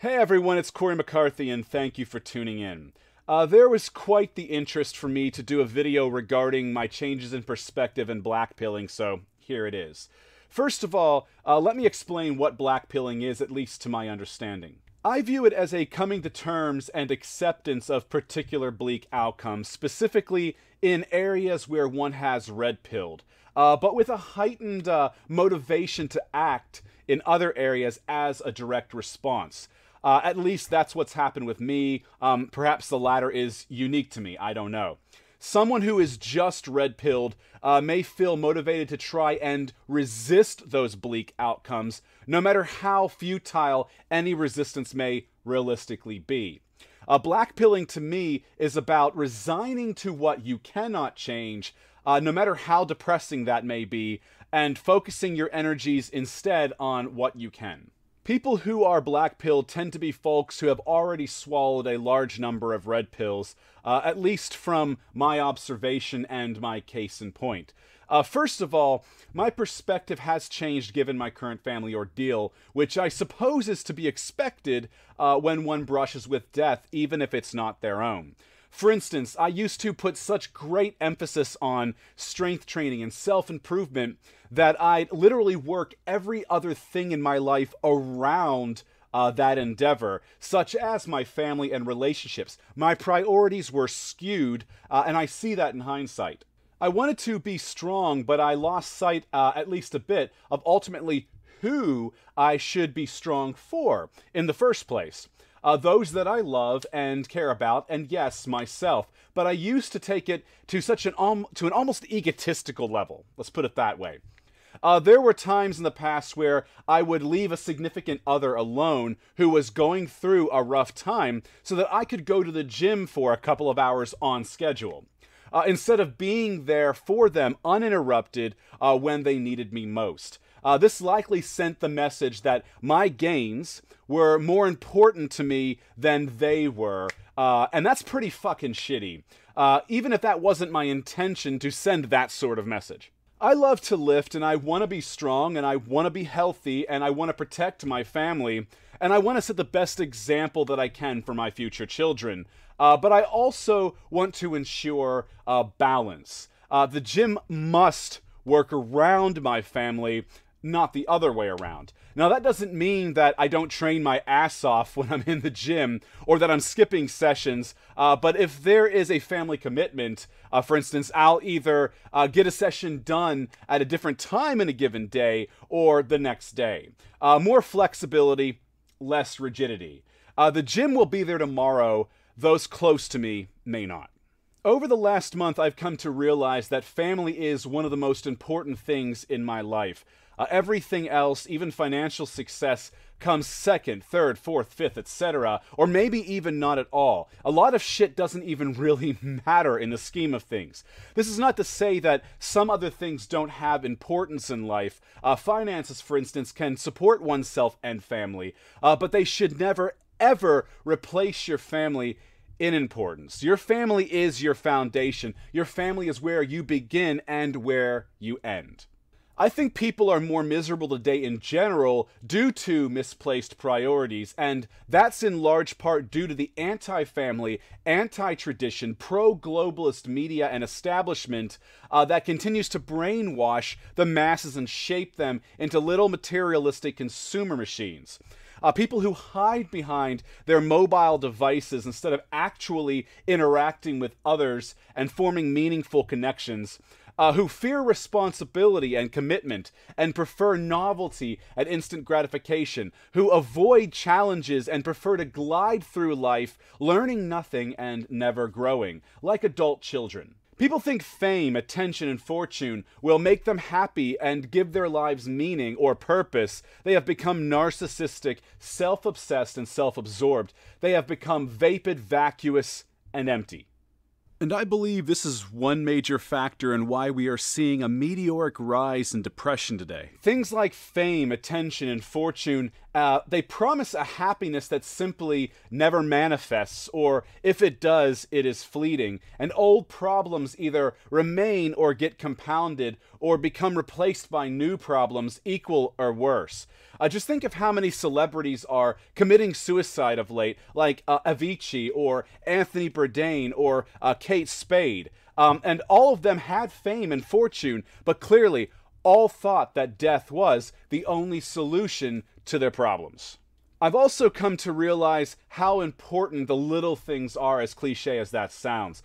Hey everyone, it's Cory McCarthy and thank you for tuning in. There was quite the interest for me to do a video regarding my changes in perspective and blackpilling, so here it is. First of all, let me explain what blackpilling is, at least to my understanding. I view it as a coming to terms and acceptance of particular bleak outcomes, specifically in areas where one has red-pilled, but with a heightened motivation to act in other areas as a direct response. At least that's what's happened with me. Perhaps the latter is unique to me. I don't know. Someone who is just red-pilled may feel motivated to try and resist those bleak outcomes, no matter how futile any resistance may realistically be. Blackpilling to me is about resigning to what you cannot change, no matter how depressing that may be, and focusing your energies instead on what you can. People who are black-pilled tend to be folks who have already swallowed a large number of red pills, at least from my observation and my case in point. First of all, my perspective has changed given my current family ordeal, which I suppose is to be expected when one brushes with death, even if it's not their own. For instance, I used to put such great emphasis on strength training and self-improvement that I'd literally work every other thing in my life around that endeavor, such as my family and relationships. My priorities were skewed, and I see that in hindsight. I wanted to be strong, but I lost sight, at least a bit, of ultimately who I should be strong for in the first place. Those that I love and care about, and yes, myself. But I used to take it to such an almost egotistical level. Let's put it that way. There were times in the past where I would leave a significant other alone who was going through a rough time so that I could go to the gym for a couple of hours on schedule, instead of being there for them uninterrupted when they needed me most. This likely sent the message that my gains were more important to me than they were, and that's pretty fucking shitty, even if that wasn't my intention to send that sort of message. I love to lift, and I want to be strong, and I want to be healthy, and I want to protect my family, and I want to set the best example that I can for my future children. But I also want to ensure balance. The gym must work around my family, not the other way around. Now, that doesn't mean that I don't train my ass off when I'm in the gym or that I'm skipping sessions, but if there is a family commitment, for instance, I'll either get a session done at a different time in a given day or the next day. More flexibility, less rigidity. The gym will be there tomorrow. Those close to me may not. Over the last month, I've come to realize that family is one of the most important things in my life. Everything else, even financial success, comes second, third, fourth, fifth, etc. Or maybe even not at all. A lot of shit doesn't even really matter in the scheme of things. This is not to say that some other things don't have importance in life. Finances, for instance, can support oneself and family, but they should never, ever replace your family in importance. Your family is your foundation. Your family is where you begin and where you end. I think people are more miserable today in general due to misplaced priorities, and that's in large part due to the anti-family, anti-tradition, pro-globalist media and establishment that continues to brainwash the masses and shape them into little materialistic consumer machines. People who hide behind their mobile devices instead of actually interacting with others and forming meaningful connections. Who fear responsibility and commitment and prefer novelty and instant gratification, who avoid challenges and prefer to glide through life, learning nothing and never growing, like adult children. People think fame, attention, and fortune will make them happy and give their lives meaning or purpose. They have become narcissistic, self-obsessed, and self-absorbed. They have become vapid, vacuous, and empty. And I believe this is one major factor in why we are seeing a meteoric rise in depression today. Things like fame, attention, and fortune They promise a happiness that simply never manifests, or if it does, it is fleeting. And old problems either remain or get compounded or become replaced by new problems equal or worse. Just think of how many celebrities are committing suicide of late, like Avicii or Anthony Bourdain or Kate Spade. And all of them had fame and fortune, but clearly all thought that death was the only solution to their problems. I've also come to realize how important the little things are, as cliche as that sounds.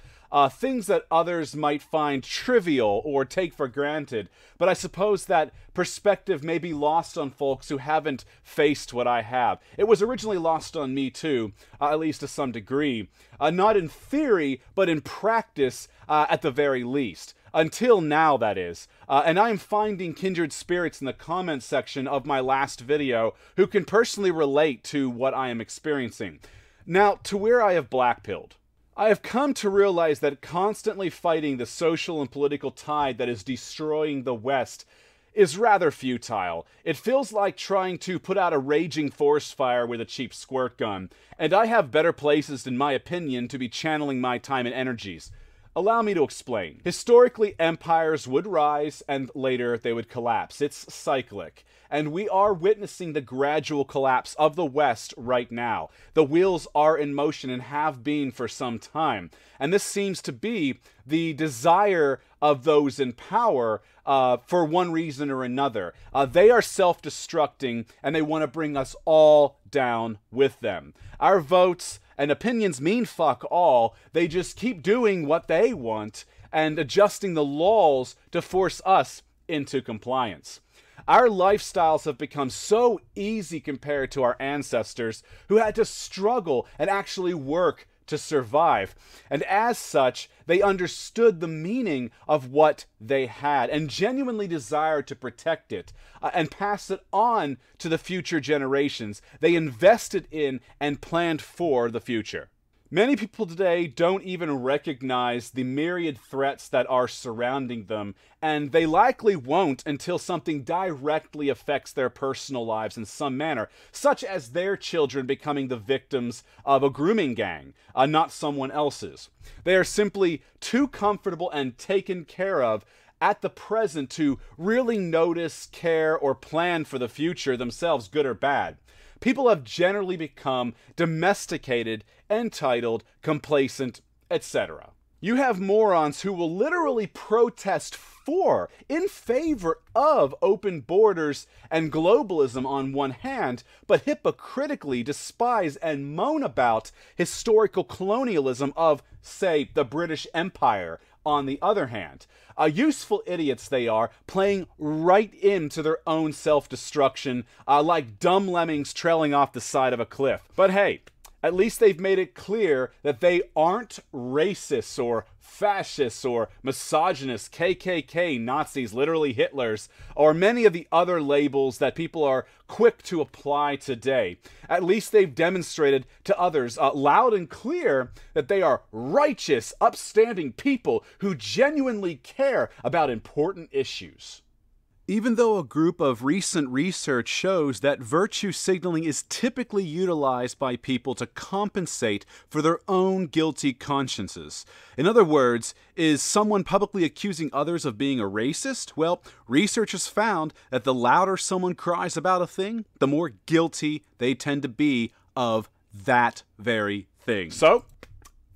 Things that others might find trivial or take for granted, but I suppose that perspective may be lost on folks who haven't faced what I have. It was originally lost on me too, at least to some degree. Not in theory, but in practice at the very least. Until now, that is. And I'm finding kindred spirits in the comment section of my last video who can personally relate to what I am experiencing. Now, to where I have blackpilled. I have come to realize that constantly fighting the social and political tide that is destroying the West is rather futile. It feels like trying to put out a raging forest fire with a cheap squirt gun, and I have better places, in my opinion, to be channeling my time and energies. Allow me to explain. Historically, empires would rise and later they would collapse. It's cyclic. And we are witnessing the gradual collapse of the West right now. The wheels are in motion and have been for some time. And this seems to be the desire of those in power for one reason or another. They are self-destructing and they want to bring us all down with them. Our votes and opinions mean fuck all. They just keep doing what they want and adjusting the laws to force us into compliance. Our lifestyles have become so easy compared to our ancestors who had to struggle and actually work to survive. And as such, they understood the meaning of what they had and genuinely desired to protect it and pass it on to the future generations. They invested in and planned for the future. Many people today don't even recognize the myriad threats that are surrounding them, and they likely won't until something directly affects their personal lives in some manner, such as their children becoming the victims of a grooming gang, not someone else's. They are simply too comfortable and taken care of at the present to really notice, care, or plan for the future themselves, good or bad. People have generally become domesticated, entitled, complacent, etc. You have morons who will literally protest for, in favor of open borders and globalism on one hand, but hypocritically despise and moan about historical colonialism of, say, the British Empire on the other hand. Useful idiots they are, playing right into their own self-destruction like dumb lemmings trailing off the side of a cliff. But hey, at least they've made it clear that they aren't racists or fascists or misogynists, KKK, Nazis, literally Hitlers, or many of the other labels that people are quick to apply today. At least they've demonstrated to others loud and clear that they are righteous, upstanding people who genuinely care about important issues. Even though a group of recent research shows that virtue signaling is typically utilized by people to compensate for their own guilty consciences. In other words, is someone publicly accusing others of being a racist? Well, research has found that the louder someone cries about a thing, the more guilty they tend to be of that very thing. So,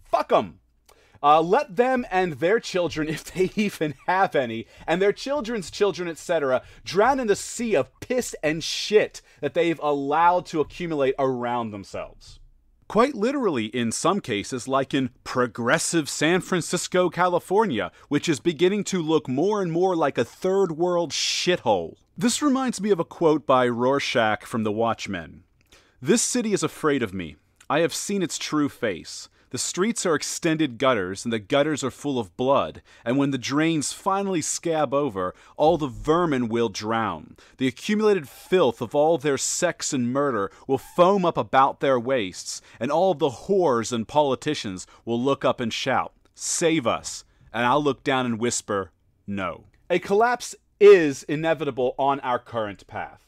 fuck 'em. Let them and their children, if they even have any, and their children's children, etc., drown in the sea of piss and shit that they've allowed to accumulate around themselves. Quite literally in some cases, like in progressive San Francisco, California, which is beginning to look more and more like a third world shithole. This reminds me of a quote by Rorschach from The Watchmen. "This city is afraid of me. I have seen its true face. The streets are extended gutters, and the gutters are full of blood, and when the drains finally scab over, all the vermin will drown. The accumulated filth of all their sex and murder will foam up about their waists, and all the whores and politicians will look up and shout, 'Save us,' and I'll look down and whisper, 'No.'" A collapse is inevitable on our current path.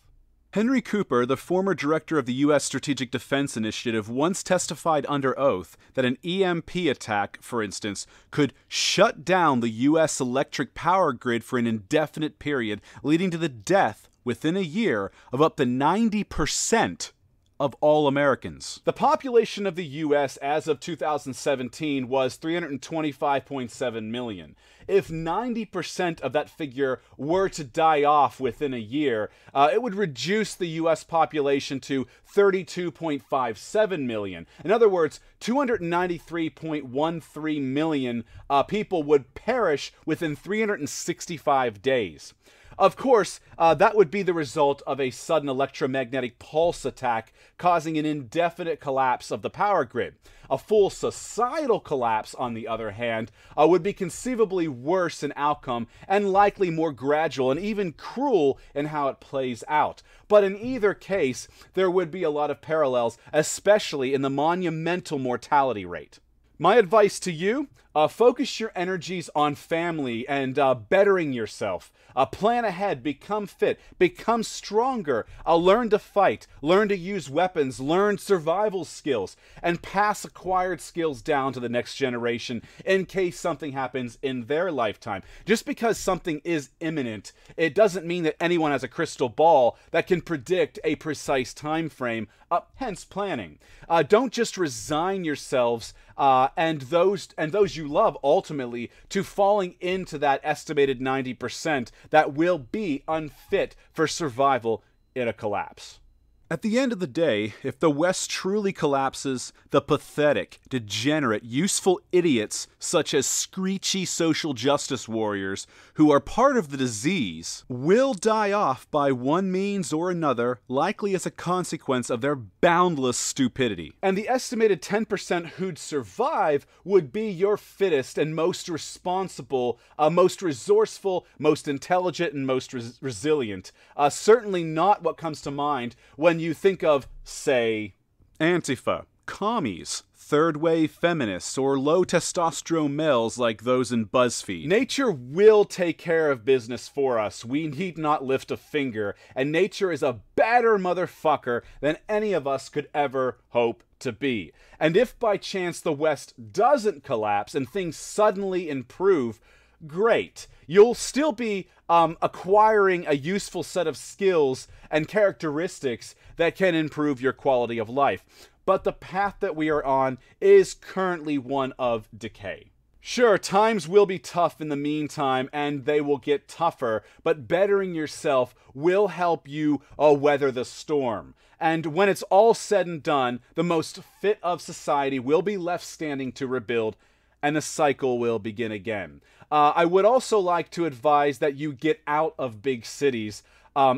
Henry Cooper, the former director of the U.S. Strategic Defense Initiative, once testified under oath that an EMP attack, for instance, could shut down the U.S. electric power grid for an indefinite period, leading to the death, within a year, of up to 90% of all Americans. The population of the U.S. as of 2017 was 325.7 million. If 90% of that figure were to die off within a year, it would reduce the U.S. population to 32.57 million. In other words, 293.13 million people would perish within 365 days. Of course, that would be the result of a sudden electromagnetic pulse attack causing an indefinite collapse of the power grid. A full societal collapse, on the other hand, would be conceivably worse in outcome and likely more gradual and even cruel in how it plays out. But in either case, there would be a lot of parallels, especially in the monumental mortality rate. My advice to you, focus your energies on family and bettering yourself. Plan ahead, become fit, become stronger, learn to fight, learn to use weapons, learn survival skills, and pass acquired skills down to the next generation in case something happens in their lifetime. Just because something is imminent, it doesn't mean that anyone has a crystal ball that can predict a precise time frame, hence planning. Don't just resign yourselves and those you love ultimately to falling into that estimated 90% that will be unfit for survival in a collapse. At the end of the day, if the West truly collapses, the pathetic, degenerate, useful idiots such as screechy social justice warriors who are part of the disease will die off by one means or another, likely as a consequence of their boundless stupidity. And the estimated 10% who'd survive would be your fittest and most responsible, most resourceful, most intelligent, and most resilient. Certainly not what comes to mind when you think of, say, Antifa, commies, third-wave feminists, or low-testosterone males like those in BuzzFeed. Nature will take care of business for us. We need not lift a finger, and nature is a better motherfucker than any of us could ever hope to be. And if by chance the West doesn't collapse and things suddenly improve, great. You'll still be acquiring a useful set of skills and characteristics that can improve your quality of life. But the path that we are on is currently one of decay. Sure, times will be tough in the meantime, and they will get tougher, but bettering yourself will help you weather the storm. And when it's all said and done, the most fit of society will be left standing to rebuild, and the cycle will begin again. I would also like to advise that you get out of big cities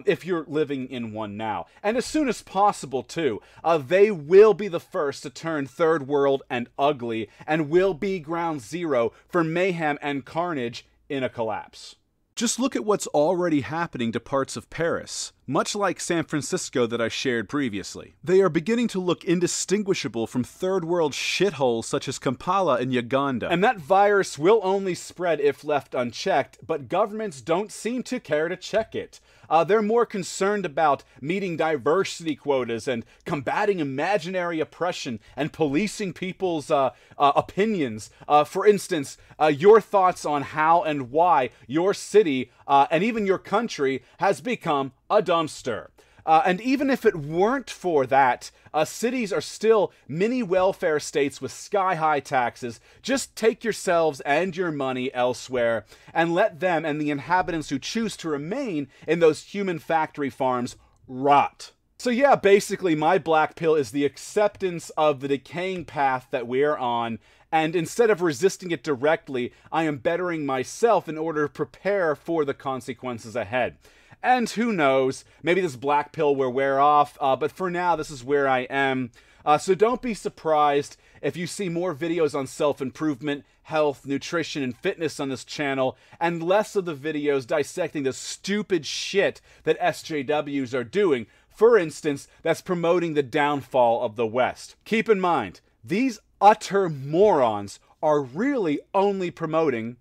if you're living in one now. And as soon as possible, too. They will be the first to turn third world and ugly, and will be ground zero for mayhem and carnage in a collapse. Just look at what's already happening to parts of Paris, much like San Francisco that I shared previously. They are beginning to look indistinguishable from third world shitholes such as Kampala and Uganda. And that virus will only spread if left unchecked, but governments don't seem to care to check it. They're more concerned about meeting diversity quotas and combating imaginary oppression and policing people's opinions. For instance, your thoughts on how and why your city and even your country has become a dumpster. And even if it weren't for that, cities are still mini welfare states with sky-high taxes. Just take yourselves and your money elsewhere and let them and the inhabitants who choose to remain in those human factory farms rot. So yeah, basically my black pill is the acceptance of the decaying path that we're on, and instead of resisting it directly, I am bettering myself in order to prepare for the consequences ahead. And who knows, maybe this black pill will wear off, but for now, this is where I am. So don't be surprised if you see more videos on self-improvement, health, nutrition, and fitness on this channel, and less of the videos dissecting the stupid shit that SJWs are doing. For instance, that's promoting the downfall of the West. Keep in mind, these utter morons are really only promoting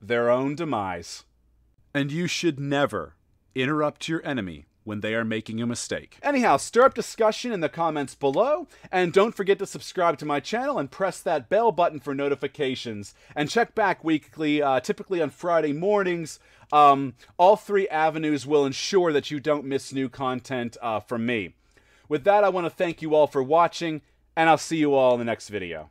their own demise. And you should never interrupt your enemy when they are making a mistake. Anyhow, stir up discussion in the comments below, and don't forget to subscribe to my channel and press that bell button for notifications, and check back weekly, typically on Friday mornings. All three avenues will ensure that you don't miss new content from me. With that, I want to thank you all for watching, and I'll see you all in the next video.